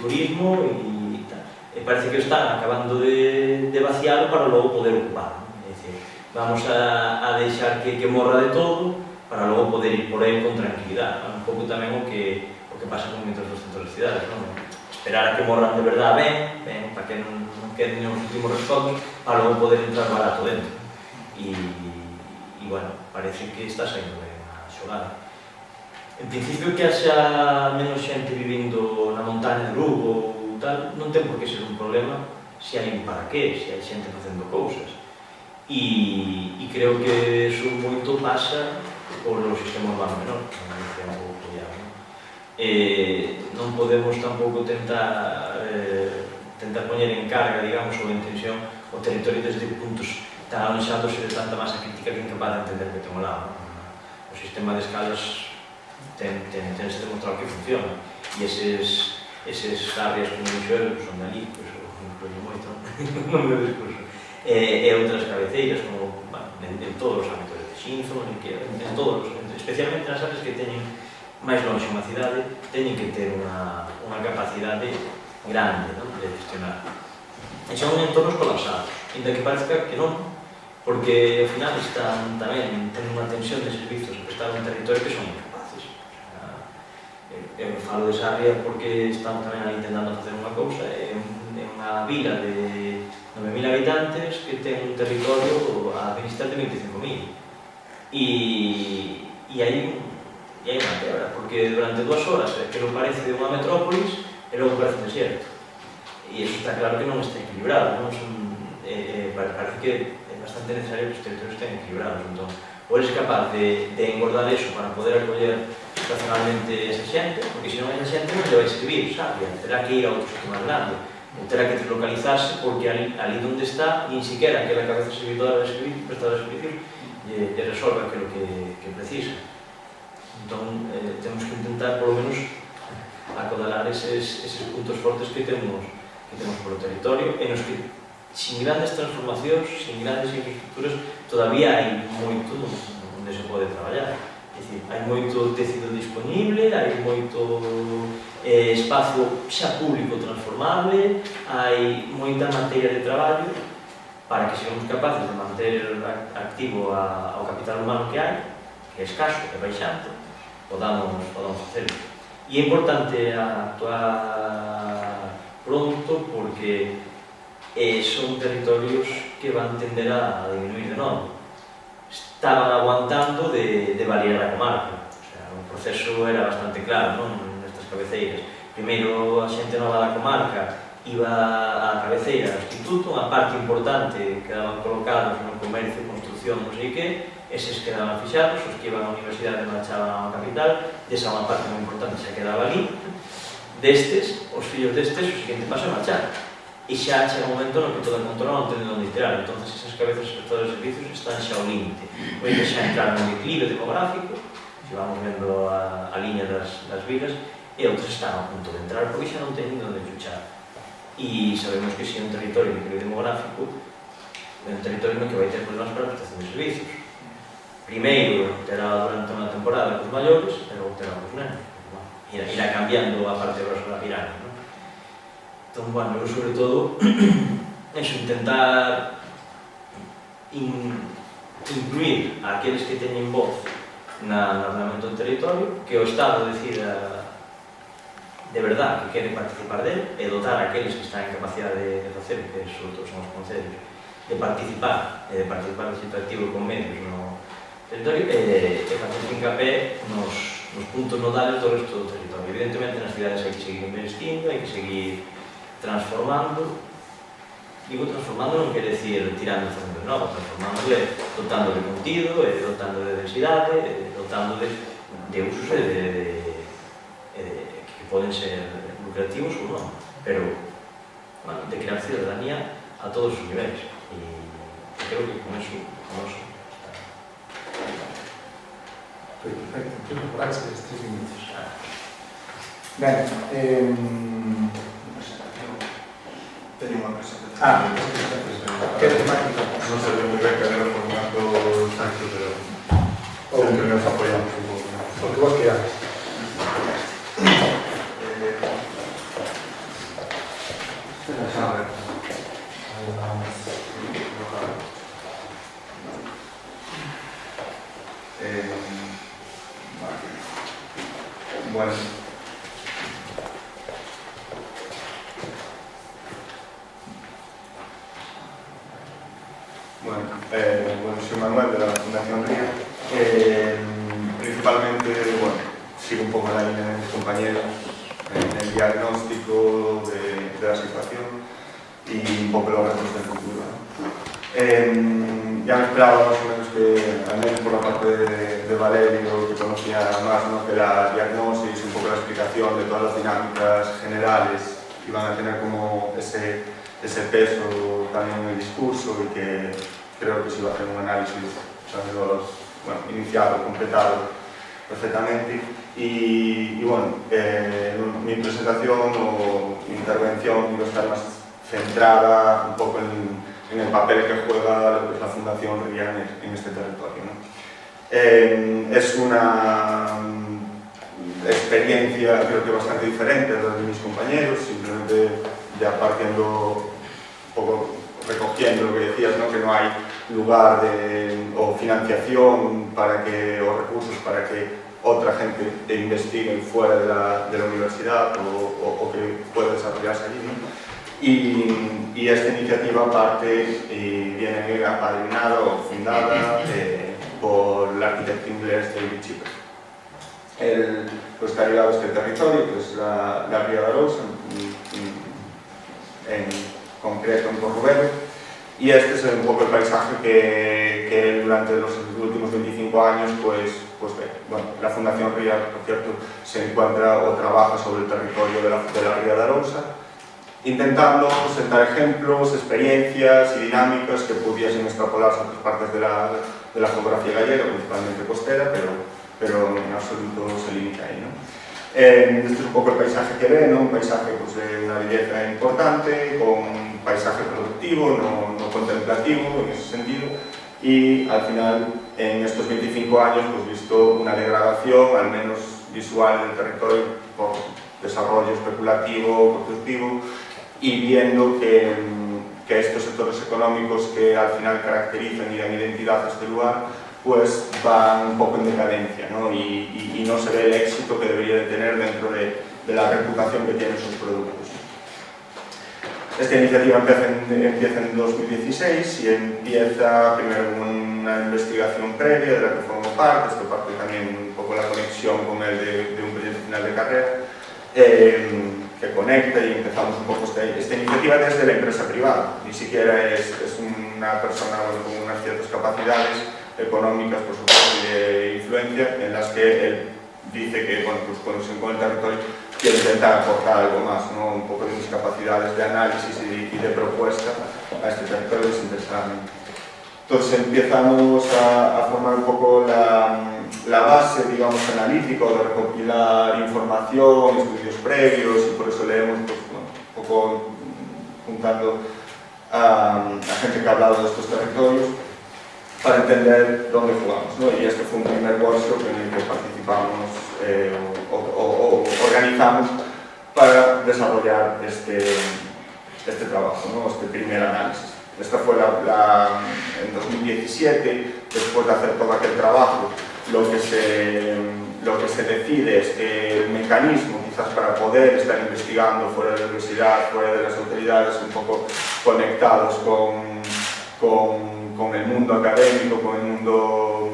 S6: turismo e tal. E parece que están acabando de vaciarlo para logo poder ocupar. É dicir, vamos a deixar que morra de todo para logo poder ir por aí con tranquilidade. Un pouco tamén o que pasa con moitos dos centros de cidades, esperar a que morran de verdade ben, para que non queden os últimos rescoldos, para logo poder entrar barato dentro. E bueno, parece que está saindo ben a xogar. En principio que haxa menos xente vivindo na montaña de Lugo ou tal, non ten por que ser un problema se hai un para qué, se hai xente facendo cousas. E creo que iso moito pasa polo sistema urbano menor, non podemos tampouco tentar poñer en carga, digamos, ou en tensión o territorio desde puntos tan alonxados e de tanta masa crítica que é incapaz de entender que ten o lado. O sistema de escalas tense demostrado que funciona e eses áreas como dixo el son de ali, pois o incluye moito no meu discurso e outras cabeceiras como en todos os ámbitos de Xinzo, en todos, especialmente nas áreas que teñen máis longe unha cidade, teñen que ter unha capacidade grande de gestionar. E son entornos colapsados, ainda que parezca que non, porque ao final están tamén ten unha tensión de servizos que están en un territorio que son incapaces. Eu falo de Sarria porque estamos tamén ali intentando facer unha cousa, é unha vila de 9.000 habitantes que ten un territorio a administrar de 25.000 e hai unha quebra, porque durante 2 horas que non parece de unha metrópolis e logo parece un desierto e iso está claro que non está equilibrado, non son, parece que é bastante necesario que os territorios estén equilibrados, entón ou eres capaz de engordar eso para poder acoller racionalmente esa xente, porque se non esa xente non lle vai servir, sabe? Terá que ir a outro sitio máis grande, ou terá que deslocalizarse porque ali onde está, nin siquiera aquela cabeza servidora de servicios, prestadora de servicios, lle resolve aquilo que precisa. Entón, temos que intentar, por lo menos, acodalar eses puntos fortes que temos polo territorio, en os que, sin grandes transformacións, sin grandes infraestructuras, todavía hai moito onde se pode traballar. É dicir, hai moito tecido disponible, hai moito espazo xa público transformable, hai moita materia de traballo para que sejamos capaces de manter activo ao capital humano que hai, que é escaso, que é baixante, podamos facerlo. E é importante actuar pronto porque son territorios que van tender a disminuir de novo. Estaban aguantando de valierar a comarca. O sea, o proceso era bastante claro, non? Nestas cabeceiras. Primeiro, a xente nova da comarca iba á cabeceira do instituto, unha parte importante quedaban colocados no comercio, construcción, non sei que, eses quedaban fixados, os que iban á universidade marchaban á capital, desa unha parte moi importante xa quedaba ali. Destes, os fillos destes, o seguinte paso é marchar. E xa chega un momento no que toda a controla non ten onde tirar, entón esas cabezas prestadoras de servicios están xa ao límite. Vai xa entrar nun equilibrio demográfico, se vamos vendo a liña das vilas, e outros están a punto de entrar porque xa non teñen onde chuchar. E sabemos que se é un territorio de equilibrio demográfico, é un territorio no que vai ter problemas para a prestación de servicios. Primeiro terá durante unha temporada cos maiores, e logo terá cos nenos. Irá cambiando a parte grosa da pirámide, non? Entón, bueno, eu sobre todo intentar incluir a aqueles que teñen voz no ordenamento do territorio, que o Estado decida de verdad que quere participar dele e dotar a aqueles que están en capacidade de facer, que sobre todo son os concellos, de participar de xeito activo con medios no territorio e facer fincapé nos puntos nodales do resto do territorio. Evidentemente, nas cidades hai que seguir investindo, hai que seguir transformando. Digo transformando non quere decir tirando e facendo de novo, transformando dotando de contido, dotando de densidade, dotando de usos que poden ser lucrativos ou non, pero de crear ciudadanía a todos os niveis. E creo que con eso está.
S5: Perfecto, entendo por aquí estes 3 minutos. Ben,
S3: Teño unha presentación.
S5: que temática?
S3: Non sei moi ben cal era o formato exacto, pero sempre nos apoiamos un pouco.
S5: O que vos queráis.
S3: A ver. Bueno. Bueno, soy Manuel de la Fundación RIA. principalmente, bueno, sigo un poco la línea de mis compañeros en el diagnóstico de la situación y un poco los retos del futuro, ¿no? Ya me esperaba más o menos que, al menos por la parte de Valerio, que conocía más, ¿no?, que la diagnosis, un poco la explicación de todas las dinámicas generales iban a tener como ese peso también en el discurso, y que creo que se iba a hacer un análisis iniciado, completado perfectamente. Y bueno, mi presentación o mi intervención iba a estar más centrada un poco en el papel que juega la Fundación RIA en este territorio, ¿no? Es una experiencia, creo que bastante diferente de la de mis compañeros, simplemente ya partiendo un poco, recogiendo lo que decías, ¿no?, que no hay lugar o financiación o recursos para que otra gente investigue fuera de la universidad o que pueda desarrollarse allí, ¿no? Y esta iniciativa parte y viene apadrinada o fundada por el arquitecto inglés David Chipper. Él está ligado a este territorio, que es la Ría de Arousa, en concreto en Porrubelo, y este es un poco el paisaje que él durante los últimos 25 años pues ve. Bueno, la Fundación RIA, por cierto, se encuentra o trabaja sobre el territorio de la Ría de Arousa, intentando sentar ejemplos, experiencias y dinámicas que pudiesen extrapolarse a otras partes de la geografía gallega, principalmente costera, pero en absoluto se limita ahí, ¿no? Este es un poco el paisaje que ve, ¿no? Un paisaje pues, de una belleza importante, con un paisaje productivo, no contemplativo en ese sentido, y al final, en estos 25 años, pues visto una degradación, al menos visual, del territorio por desarrollo especulativo, constructivo, y viendo que estos sectores económicos que al final caracterizan y dan identidad a este lugar, pues van un poco en decadencia, ¿no? Y no se ve el éxito que debería de tener dentro de la reputación que tienen sus productos. Esta iniciativa empieza en 2016 y empieza primero con una investigación previa de la que formo parte, esto parte también un poco la conexión con el de un proyecto final de carrera, que conecta, y empezamos un poco esta iniciativa desde la empresa privada. Ni siquiera es una persona con unas ciertas capacidades económicas, por supuesto, y de influencia, en las que él dice que, bueno, pues conexión con el territorio, quiere intentar aportar algo más, ¿no? Un poco de mis capacidades de análisis y de propuesta a este territorio desinteresadamente. Entonces empezamos a formar un poco la base, digamos, analítica, de recopilar información, estudios previos, y por eso leemos, pues, bueno, un poco juntando a gente que ha hablado de estos territorios, para entender dónde jugamos, ¿no? Y este fue un primer workshop en el que participamos o organizamos para desarrollar este trabajo, ¿no? Este primer análisis. Esta fue en 2017, después de hacer todo aquel trabajo, lo que se decide es que el mecanismo, quizás para poder estar investigando fuera de la universidad, fuera de las autoridades, un poco conectados con el mundo académico, con el mundo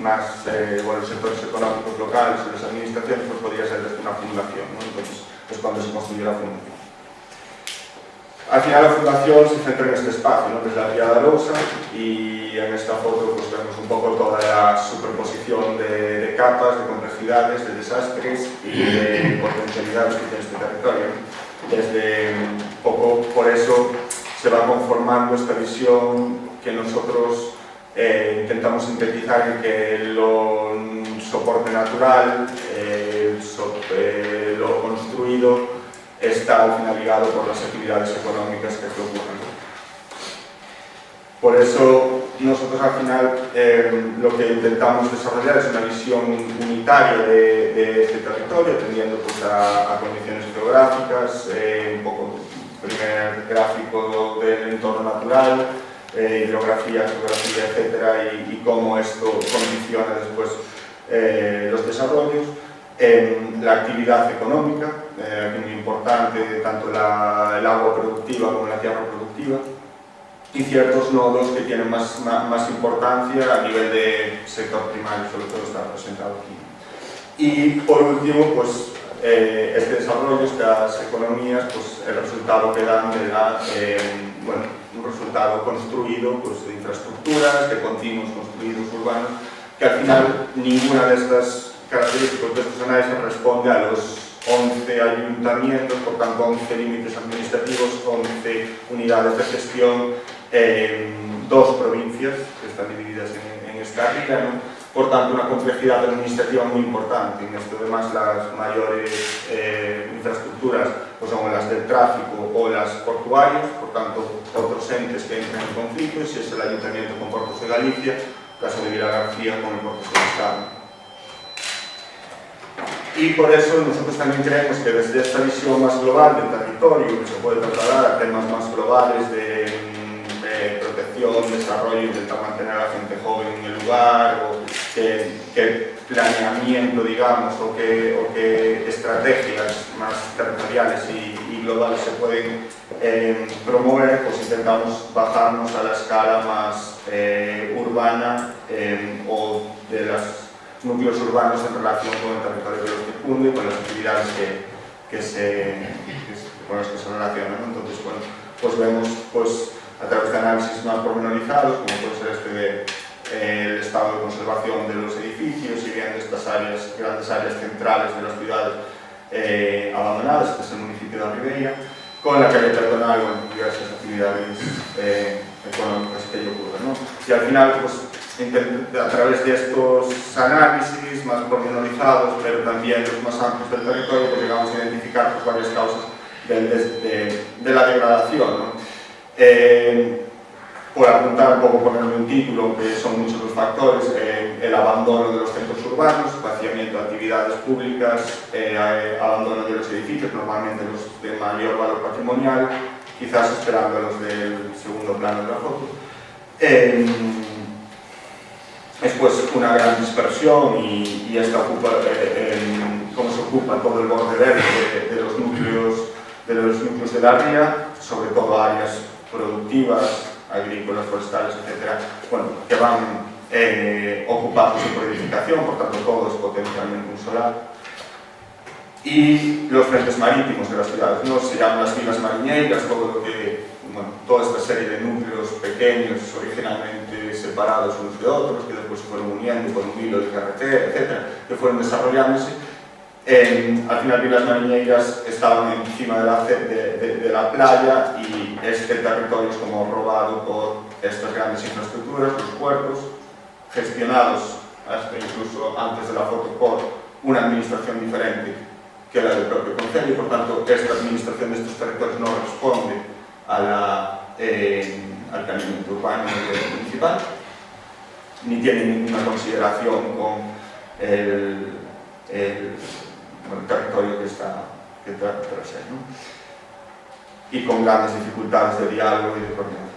S3: más, los sectores económicos locales y las administraciones, pues podría ser desde una fundación, ¿no? Entonces es cuando se construyó la fundación. Al final la fundación se centra en este espacio, ¿no?, que es la Ría de Arousa, y en esta foto pues vemos un poco toda la superposición de capas, de complejidades, de desastres y de potencialidades que tiene este territorio. Desde un poco por eso se va conformando esta visión que nosotros intentamos sintetizar en que el soporte natural, lo construido, está al final ligado por las actividades económicas que ocurren. Por eso nosotros al final lo que intentamos desarrollar es una visión unitaria de este territorio, atendiendo pues, a condiciones geográficas, un poco primer gráfico del entorno natural, hidrografía, geografía, etcétera, y cómo esto condiciona después los desarrollos. La actividad económica, que es muy importante, tanto el agua productiva como la tierra productiva, y ciertos nodos que tienen más importancia a nivel de sector primario, sobre todo está representado aquí. Y por último, pues este desarrollo, estas economías, pues el resultado que dan era un resultado construido pues, de infraestructuras, de continuos construidos urbanos, que al final ninguna de estas características de estos análisis responde a los 11 ayuntamientos, por tanto 11 límites administrativos, 11 unidades de gestión, 2 provincias que están divididas en esta área, ¿no? Por tanto, una complejidad administrativa muy importante. En esto, además, las mayores infraestructuras pues son las del tráfico o las portuarias, por tanto, otros entes que entran en conflicto, y si es el Ayuntamiento con Portos de Galicia, caso de Vila García con el Portos del Estado. Y por eso nosotros también creemos que desde esta visión más global del territorio, que se puede trasladar a temas más globales de protección, desarrollo, intentar mantener a la gente joven en el lugar, o qué planeamiento, digamos, o qué estrategias más territoriales y globales se pueden promover, pues intentamos bajarnos a la escala más urbana o de los núcleos urbanos en relación con el territorio que los circunda y con las actividades con las que se relacionan, ¿no? Entonces, bueno, pues vemos pues, a través de análisis más pormenorizados, como puede ser el estado de conservación de los edificios y bien de estas áreas, grandes áreas centrales de las ciudades abandonadas, que es el municipio de Arribeira, con la calle peatonal y diversas actividades económicas que ello ocurren, ¿no? Y al final, pues, a través de estos análisis más pormenorizados, pero también los más amplios del territorio, pues llegamos a identificar pues, varias causas de la degradación, ¿no? Por apuntar un poco, ponerle un título, que son muchos los factores, el abandono de los centros urbanos, vaciamiento de actividades públicas, abandono de los edificios, normalmente los de mayor valor patrimonial, quizás esperando los del segundo plano de la foto. Después una gran dispersión y esta ocupa, como se ocupa todo el borde verde de los núcleos de la ría, sobre todo áreas productivas, agrícolas, forestales, etc., bueno, que van ocupándose por edificación, por tanto todo es potencialmente un solar. Y los frentes marítimos de las ciudades, ¿no? Se llaman las vilas mariñeiras, toda esta serie de núcleos pequeños, originalmente separados unos de otros, que después se fueron uniendo con un hilo de carretera, etc., que fueron desarrollándose. Al final, Vilas Mariñeiras estaban encima de la playa y este territorio es como robado por estas grandes infraestructuras, los puertos, gestionados hasta incluso antes de la foto por una administración diferente que la del propio concello, y por tanto esta administración de estos territorios no responde al planeamiento urbano municipal, ni tiene ninguna consideración con el territorio que trata de ser, ¿no? Y con grandes dificultades de diálogo y de coordinación.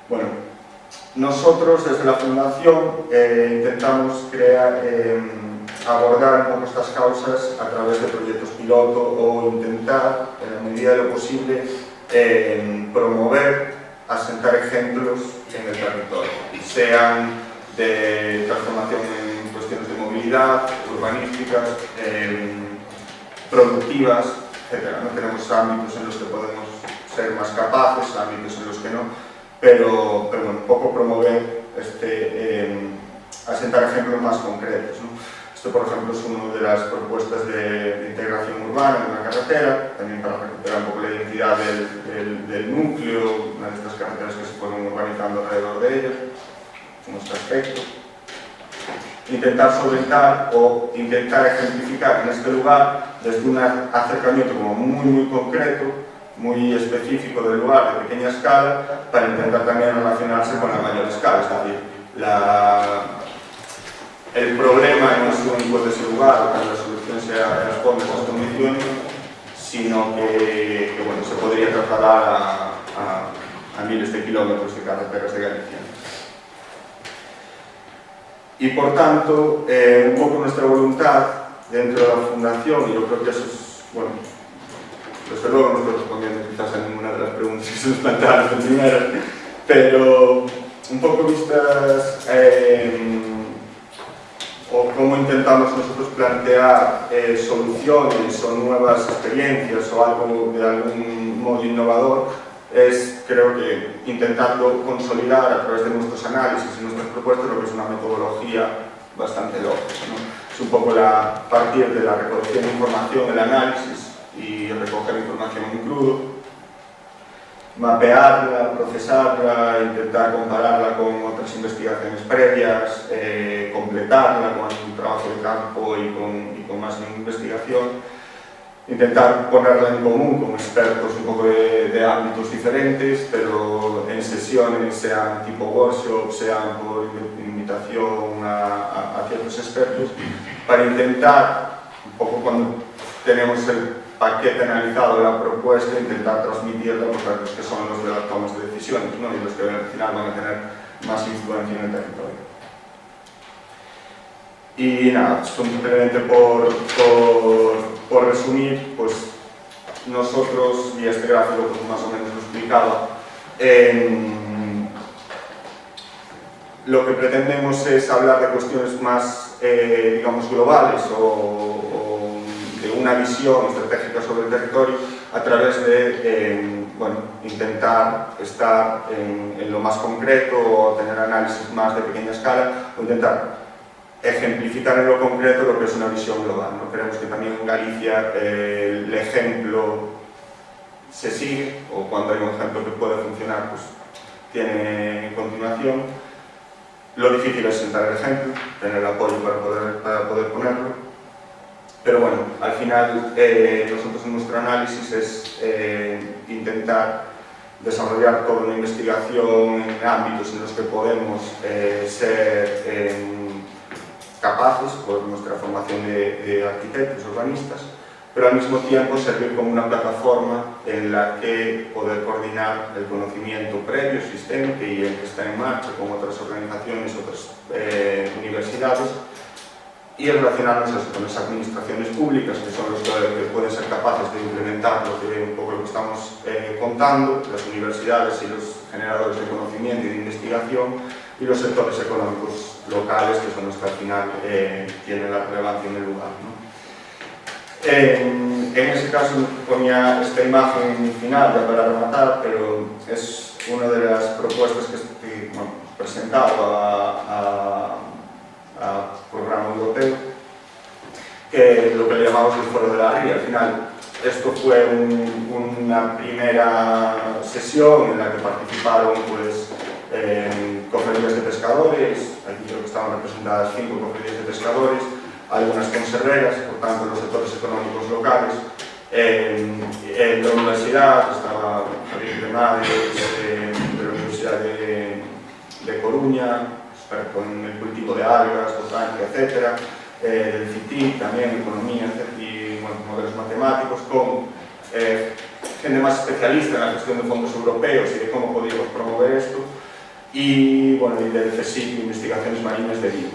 S3: Bueno, nosotros desde la Fundación intentamos abordar un poco estas causas a través de proyectos piloto o intentar, en la medida de lo posible, promover, asentar ejemplos en el territorio, sean de transformación en cuestiones de movilidad, urbanísticas, productivas, etc. No tenemos ámbitos en los que podemos ser más capaces, ámbitos en los que no, pero bueno, un poco promover, asentar ejemplos más concretos, ¿no? Esto, por ejemplo, es una de las propuestas de integración urbana en una carretera, también para recuperar un poco la identidad del núcleo, una de estas carreteras que se fueron urbanizando alrededor de ellas, en este aspecto. Intentar solventar o intentar ejemplificar en este lugar desde un acercamiento como muy concreto, muy específico del lugar, de pequeña escala, para intentar también relacionarse con la mayor escala. Es decir, el problema no es único de ese lugar, o que la solución sea responde a estas condiciones, sino que bueno, se podría trasladar a miles de kilómetros de carreteras de Galicia. Y por tanto, un poco nuestra voluntad dentro de la Fundación, y yo creo que eso es, bueno, desde luego no estoy respondiendo quizás a ninguna de las preguntas que se nos plantearon de primera, pero un poco vistas o cómo intentamos nosotros plantear soluciones o nuevas experiencias o algo de algún modo innovador, es creo que intentando consolidar a través de nuestros análisis y nuestras propuestas lo que es una metodología bastante lógica, ¿no? Es un poco partir de la recolección de información, el análisis y recoger información en crudo, mapearla, procesarla, intentar compararla con otras investigaciones previas, completarla con un trabajo de campo y con más investigación, intentar ponerla en común con expertos un poco de ámbitos diferentes, pero en sesiones, sean tipo workshop, sean por invitación a ciertos expertos, para intentar, un poco cuando tenemos el paquete analizado de la propuesta, intentar transmitirla a los que son los de las tomas de decisiones, ¿no? Y los que al final van a tener más influencia en el territorio. Y nada, simplemente por resumir, pues nosotros, y este gráfico pues, más o menos lo explicaba, lo que pretendemos es hablar de cuestiones más, digamos, globales o de una visión estratégica sobre el territorio a través de bueno, intentar estar en lo más concreto o tener análisis más de pequeña escala o intentar ejemplificar en lo concreto lo que es una visión global, ¿no? Creemos que también en Galicia el ejemplo se sigue, o cuando hay un ejemplo que puede funcionar, pues tiene continuación. Lo difícil es sentar el ejemplo, tener el apoyo para poder ponerlo. Pero bueno, al final nosotros en nuestro análisis es intentar desarrollar toda una investigación en ámbitos en los que podemos ser capaces por nuestra formación de arquitectos, urbanistas, pero al mismo tiempo servir como una plataforma en la que poder coordinar el conocimiento previo, sistémico y el que está en marcha con otras organizaciones, otras universidades, y relacionarnos con las administraciones públicas, que son los que pueden ser capaces de implementar un poco lo que estamos contando, las universidades y los generadores de conocimiento y de investigación, y los sectores económicos locales, que son los que al final tienen la relevancia en el lugar, ¿no? En ese caso ponía esta imagen final ya para rematar, pero es una de las propuestas que bueno, presentaba a programa europeo, que es lo que le llamamos el Foro de la Ría. Al final, esto fue una primera sesión en la que participaron pues, cofradías de pescadores, aquí creo que estaban representadas 5 cofradías de pescadores, algunas conserveras, por tanto los sectores económicos locales. En la universidad estaba Javier Cremades, de la Universidad de Coruña, experto en el cultivo de algas, botánica, etc. Del CITIC también, economía, y bueno, modelos matemáticos, con gente más especialista en la gestión de fondos europeos y de cómo podríamos promover esto. Y bueno, y del CSIC, Investigaciones Marinas de Vigo.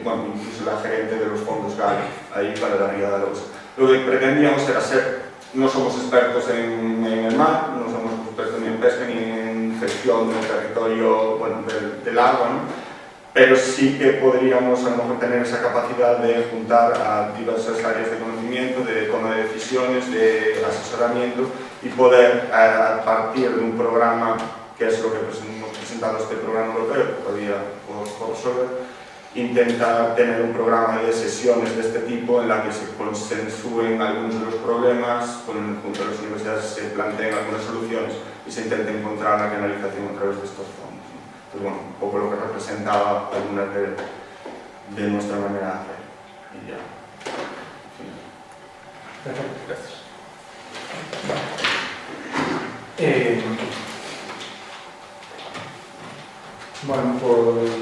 S3: Bueno, incluso la gerente de los fondos GALI, ahí para la Ría de Arousa. Lo que pretendíamos era ser, no somos expertos en el mar, no somos expertos ni en pesca ni en gestión del territorio, bueno, del agua, ¿no? Pero sí que podríamos a lo mejor tener esa capacidad de juntar a diversas áreas de conocimiento, de toma de decisiones, de asesoramiento y poder, a partir de un programa, que es lo que hemos presentado este programa europeo, que todavía por resolver, intentar tener un programa de sesiones de este tipo en la que se consensúen algunos de los problemas, junto a las universidades se planteen algunas soluciones y se intente encontrar la canalización a través de estos fondos. Entonces, bueno, un poco lo que representaba algunas de nuestra manera de hacer. Y ya.
S1: Perfecto, gracias. Bueno, pues